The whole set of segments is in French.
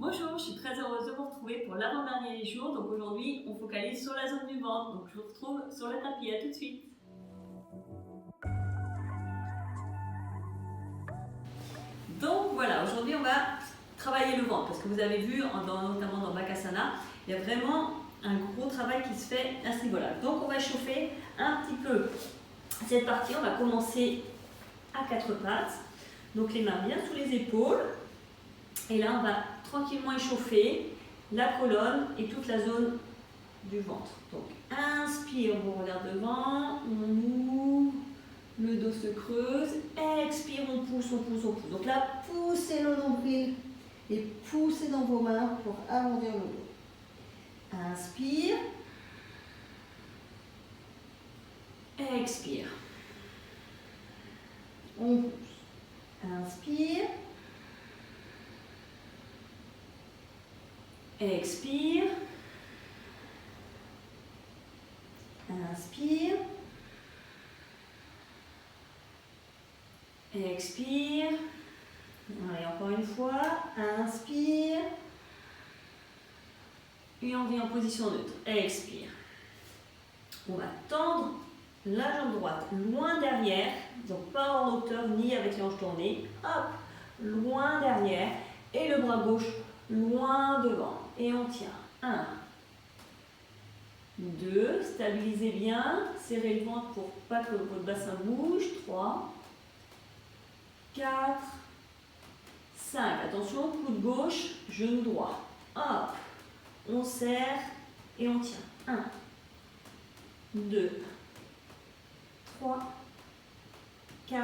Bonjour, je suis très heureuse de vous retrouver pour l'avant-dernier jour. Donc aujourd'hui, on focalise sur la zone du ventre. Donc je vous retrouve sur le tapis. À tout de suite. Donc voilà, aujourd'hui on va travailler le ventre parce que vous avez vu, notamment dans Bakasana, il y a vraiment un gros travail qui se fait à ce niveau-là. Donc on va chauffer un petit peu cette partie. On va commencer à quatre pattes. Donc les mains bien sous les épaules. Et là, on va tranquillement échauffer la colonne et toute la zone du ventre. Donc, inspire, on regarde devant, on ouvre, le dos se creuse, expire, on pousse, on pousse, on pousse. Donc là, poussez le nombril et poussez dans vos mains pour arrondir le dos. Inspire, expire, on pousse. Inspire, expire, inspire, expire, allez encore une fois, inspire, et on vient en position neutre, expire. On va tendre la jambe droite loin derrière, donc pas en hauteur ni avec les hanches tournées, hop, loin derrière, et le bras gauche loin devant, et on tient, 1, 2, stabilisez bien, serrez le ventre pour pas que votre bassin bouge, 3, 4, 5, attention, coude gauche, genou droit, hop, on serre et on tient, 1, 2, 3, 4,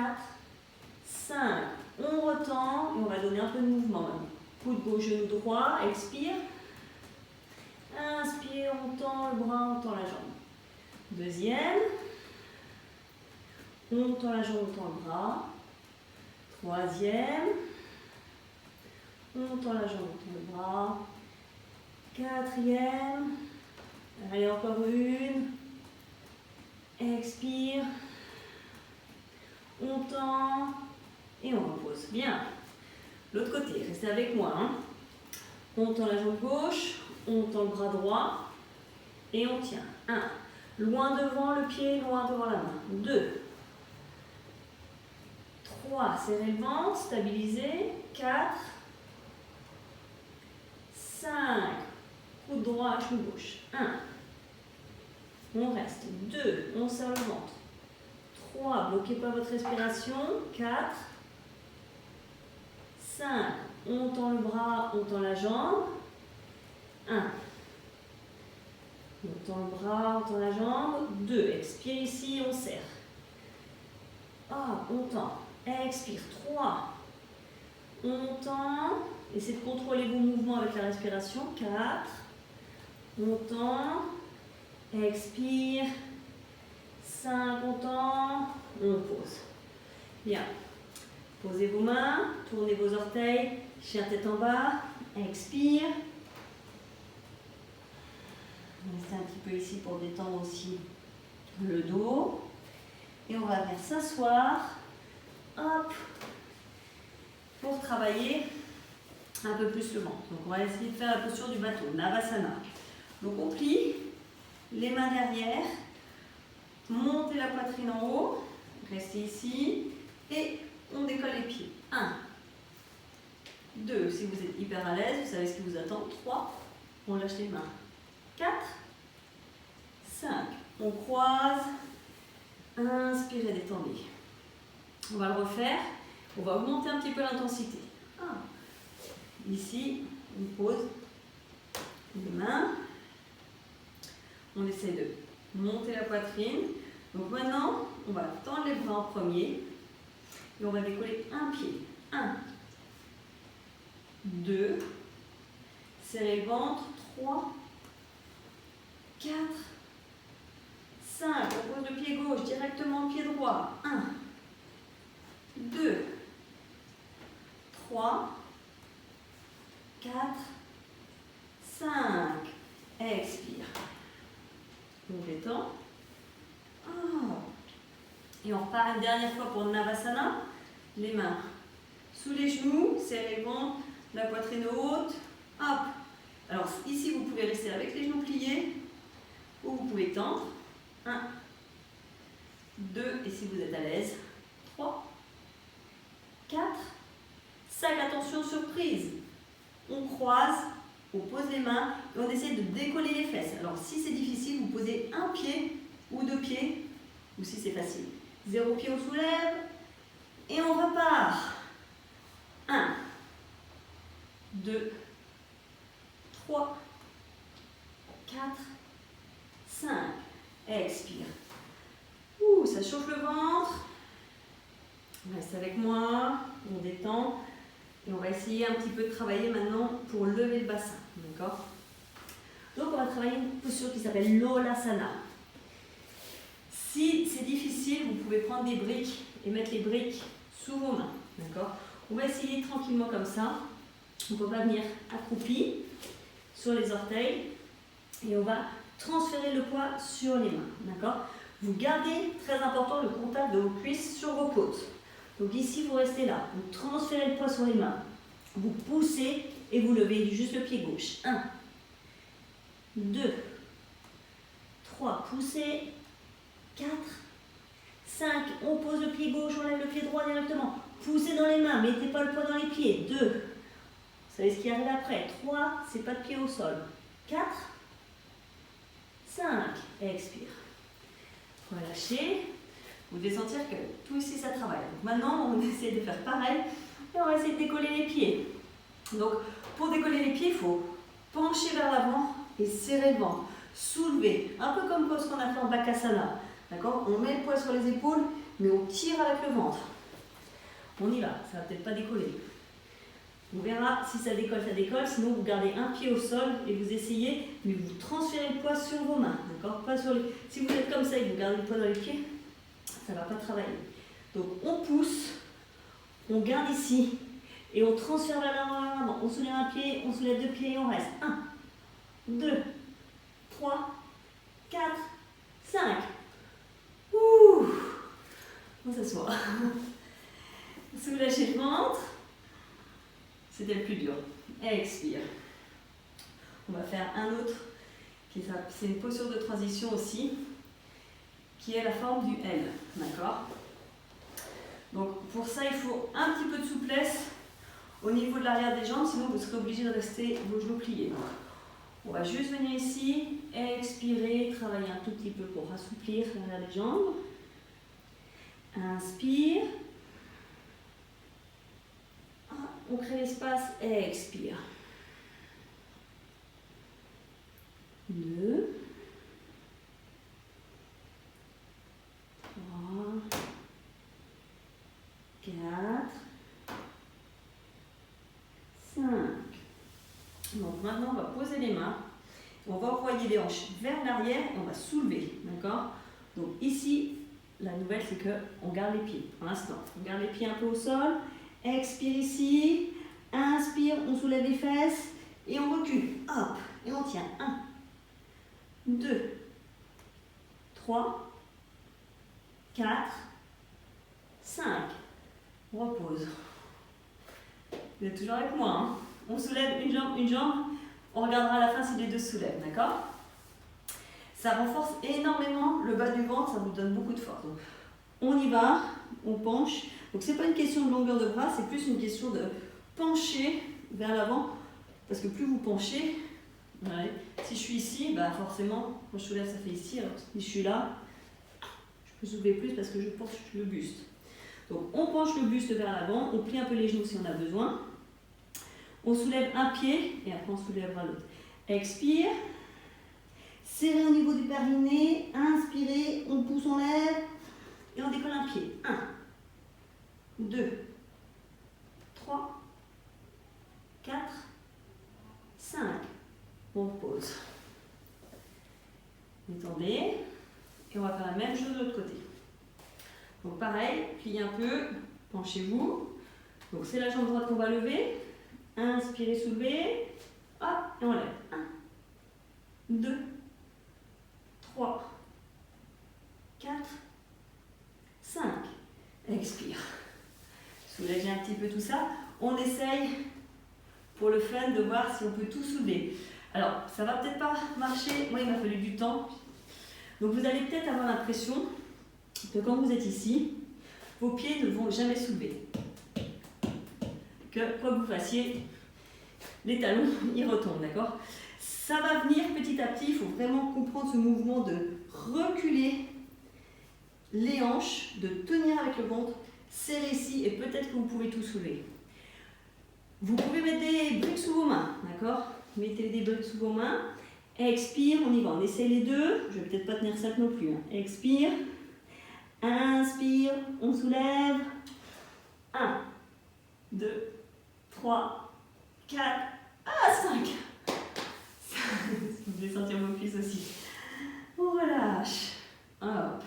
5, on retend et on va donner un peu de mouvement maintenant. Coude gauche, genou droit, expire. Inspire, on tend le bras, on tend la jambe. Deuxième. On tend la jambe, on tend le bras. Troisième. On tend la jambe, on tend le bras. Quatrième. Allez, encore une. Expire. On tend et on repose. Bien. L'autre côté, restez avec moi. Hein. On tend la jambe gauche, on tend le bras droit et on tient. 1. Loin devant le pied, loin devant la main. 2. 3. Serrez le ventre, stabilisez. 4. 5. Coude droit, genou gauche. 1. On reste. 2. On serre le ventre. 3. Bloquez pas votre respiration. 4. 5. On tend le bras, on tend la jambe. 1. On tend le bras, on tend la jambe. 2. Expire ici, on serre. Hop, on tend. Expire. 3. On tend. Essayez de contrôler vos mouvements avec la respiration. 4. On tend. Expire. 5. On tend. On pose. Bien. Posez vos mains, tournez vos orteils, chien tête en bas, expire. Restez un petit peu ici pour détendre aussi le dos. Et on va venir s'asseoir, hop, pour travailler un peu plus le ventre. Donc on va essayer de faire la posture du bateau, Navasana. Donc on plie, les mains derrière, montez la poitrine en haut, restez ici, et on décolle les pieds. 1, 2, si vous êtes hyper à l'aise, vous savez ce qui vous attend. 3, on lâche les mains. 4, 5, on croise. Inspirez, détendez. On va le refaire. On va augmenter un petit peu l'intensité. Ici, on pose les mains. On essaie de monter la poitrine. Donc maintenant, on va tendre les bras en premier. Et on va décoller un pied. 1, 2, serrez le ventre. 3, 4, 5. On pose le pied gauche directement au pied droit. 1, 2, 3, 4, 5. Expire. On détend. Et on repart une dernière fois pour Navasana. Les mains sous les genoux, serrez le ventre, la poitrine haute. Hop. Alors ici, vous pouvez rester avec les genoux pliés ou vous pouvez tendre. 1, 2, et si vous êtes à l'aise, 3, 4, 5. Attention, surprise. On croise, on pose les mains et on essaie de décoller les fesses. Alors si c'est difficile, vous posez un pied ou 2 pieds, ou si c'est facile. 0 pied, on soulève et on repart. 1, 2, 3, 4, 5. Expire. Ouh, ça chauffe le ventre. Reste avec moi, on détend. Et on va essayer un petit peu de travailler maintenant pour lever le bassin. D'accord? Donc on va travailler une posture qui s'appelle l'Olasana. Si c'est difficile, vous pouvez prendre des briques et mettre les briques sous vos mains. D'accord? On va essayer tranquillement comme ça. On ne peut pas venir accroupi sur les orteils. Et on va transférer le poids sur les mains. D'accord? Vous gardez, très important, le contact de vos cuisses sur vos côtes. Donc ici, vous restez là. Vous transférez le poids sur les mains. Vous poussez et vous levez juste le pied gauche. 1, 2, 3, poussez. 4, 5, on pose le pied gauche, on lève le pied droit directement. Poussez dans les mains, mettez pas le poids dans les pieds. 2, vous savez ce qui arrive après. 3, c'est pas de pied au sol. 4, 5, expire. Relâchez. Vous devez sentir que tout ici ça travaille. Donc maintenant, on essaie de faire pareil et on va essayer de décoller les pieds. Donc pour décoller les pieds, il faut pencher vers l'avant et serrer le ventre. Soulever, un peu comme ce qu'on a fait en Bakasana. D'accord? On met le poids sur les épaules, mais on tire avec le ventre. On y va, ça va peut-être pas décoller. On verra si ça décolle, sinon vous gardez un pied au sol et vous essayez, mais vous transférez le poids sur vos mains. D'accord? Pas sur les... Si vous êtes comme ça et que vous gardez le poids dans les pieds, ça ne va pas travailler. Donc on pousse, on garde ici et on transfère vers l'avant. On soulève un pied, on soulève 2 pieds et on reste. 1, 2, 3, 4, 5. Ouh, on s'assoit. Soulagez le ventre. C'était le plus dur. Expire. On va faire un autre. C'est une posture de transition aussi, qui est la forme du L. D'accord? Donc pour ça, il faut un petit peu de souplesse au niveau de l'arrière des jambes, sinon vous serez obligé de rester vos genoux pliés. Donc, on va juste venir ici, expirer, travailler un tout petit peu pour assouplir l'arrière des jambes. Inspire. On crée l'espace, expire. 2, 3, 4, 5. Donc maintenant, on va poser les mains. On va envoyer les hanches vers l'arrière et on va soulever. D'accord? Donc ici, la nouvelle, c'est qu'on garde les pieds. Pour l'instant, on garde les pieds un peu au sol. Expire ici. Inspire, on soulève les fesses. Et on recule. Hop. Et on tient. 1, 2, 3, 4, 5. On repose. Vous êtes toujours avec moi, hein? On soulève une jambe. On regardera à la fin si les deux se soulèvent, d'accord? Ça renforce énormément le bas du ventre, ça vous donne beaucoup de force. Donc, on y va, on penche. Donc c'est pas une question de longueur de bras, c'est plus une question de pencher vers l'avant. Parce que plus vous penchez, ouais, si je suis ici, bah forcément, quand je soulève, ça fait ici. Alors si je suis là, je peux soulever plus parce que je penche le buste. Donc on penche le buste vers l'avant, on plie un peu les genoux si on a besoin. On soulève un pied et après on soulèvera l'autre. Expire. Serrez au niveau du périnée. Inspirez, on pousse, on lève. Et on décolle un pied. 1, 2, 3, 4, 5. On repose. Détendez. Et on va faire la même chose de l'autre côté. Donc pareil, pliez un peu, penchez-vous. Donc c'est la jambe droite qu'on va lever. Inspirez, soulevez. Hop, et on lève. 1, 2, 3, 4, 5. Expire. Soulagez un petit peu tout ça. On essaye pour le fun de voir si on peut tout soulever. Alors, ça va peut-être pas marcher, moi il m'a fallu du temps. Donc vous allez peut-être avoir l'impression que quand vous êtes ici, vos pieds ne vont jamais soulever. Que quoi que vous fassiez, les talons ils retombent, d'accord? Ça va venir petit à petit, il faut vraiment comprendre ce mouvement de reculer les hanches, de tenir avec le ventre, serrer ici et peut-être que vous pouvez tout soulever. Vous pouvez mettre des briques sous vos mains, d'accord? Mettez des briques sous vos mains. Expire, on y va, on essaie les deux. Je vais peut-être pas tenir ça non plus. Hein. Expire, inspire, on soulève. 1, 2, 3, 4, 5. Vous devez sentir vos cuisses aussi. On relâche. Hop.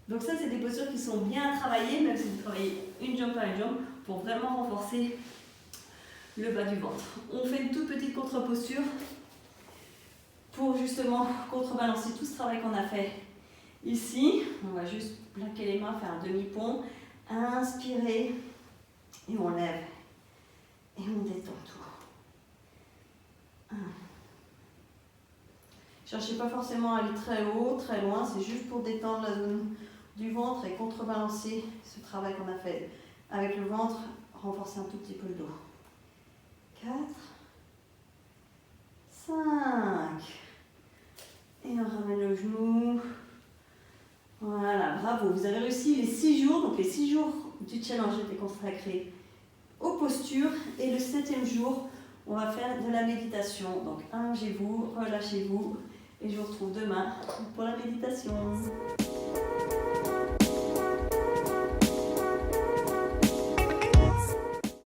Donc ça, c'est des postures qui sont bien travaillées, même si vous travaillez une jambe par une jambe, pour vraiment renforcer le bas du ventre. On fait une toute petite contre-posture pour justement contrebalancer tout ce travail qu'on a fait ici. On va juste plaquer les mains, faire un demi-pont. Inspirez et on lève. Et on détend tout. Cherchez pas forcément à aller très haut, très loin, c'est juste pour détendre la zone du ventre et contrebalancer ce travail qu'on a fait avec le ventre, renforcer un tout petit peu le dos. 4, 5, et on ramène le genou. Voilà, bravo, vous avez réussi les 6 jours, donc les 6 jours du challenge étaient consacrés aux postures, et le 7e jour, on va faire de la méditation. Donc allongez-vous, relâchez-vous, et je vous retrouve demain pour la méditation.